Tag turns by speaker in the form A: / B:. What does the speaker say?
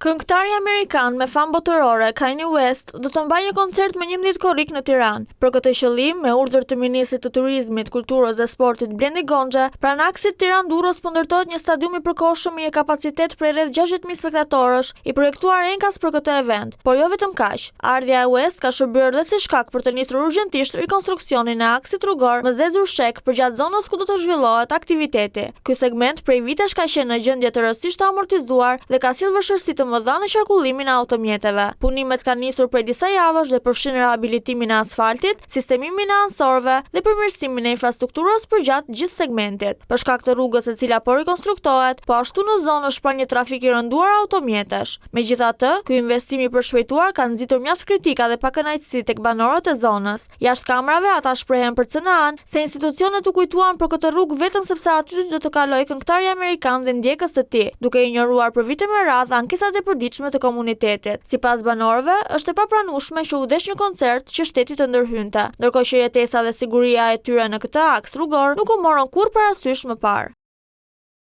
A: Këngëtari amerikan me famë botërore Kanye West do të mbajë një koncert me 11 korrik në Tiranë. Për këtë qëllim, me urdhër të Ministrit të Turizmit, Kulturës dhe Sportit Blendi Goxha, pranë aksit Tiranë-Durrës po ndërtohet një stadium i përkohshëm me një kapacitet prej rreth 60.000 spektatorësh, i projektuar enkas për këtë event. Por jo vetëm kaq, ardhja e West ka shërbyer edhe si shkak për të nisur urgjentisht rikonstruksionin e aksit rrugor Mzezur-Shek përgjatë zonës ku do të zhvillohet aktiviteti. Ky segment prej vitesh ka qenë në gjendje të rëndësishme të amortizuar dhe ka sjellë vështirësi të mëdha në qarkullimin e automjeteve. Punimet kanë nisur prej disa javësh dhe përfshin rehabilitimin e asfaltit, sistemimin e ansorëve dhe përmirësimin e infrastrukturës përgjatë gjithë segmentit. Për shkak të rrugës e cila po rikonstruktohet, po ashtu në zonë është pra një trafik i rënduar automjetesh. Megjithatë, ky investim i përshpejtuar ka nxitur mjaft kritika dhe pakënaqësi tek banorët e zonës. Jashtë kamerave ata shprehen për cënaan se institucionet u kujtuan për këtë rrugë vetëm sepse aty do të kalojë këngëtari amerikan dhe ndjekës të tij, duke injoruar për vite me radhë ankesat e përditshme të komunitetit. Sipas banorëve, është e papranueshme që u desh një koncert që shteti të ndërhynte, ndërkohë që jetesa dhe siguria e tyre në këtë aks rrugor nuk u morën kurrë parasysh më parë.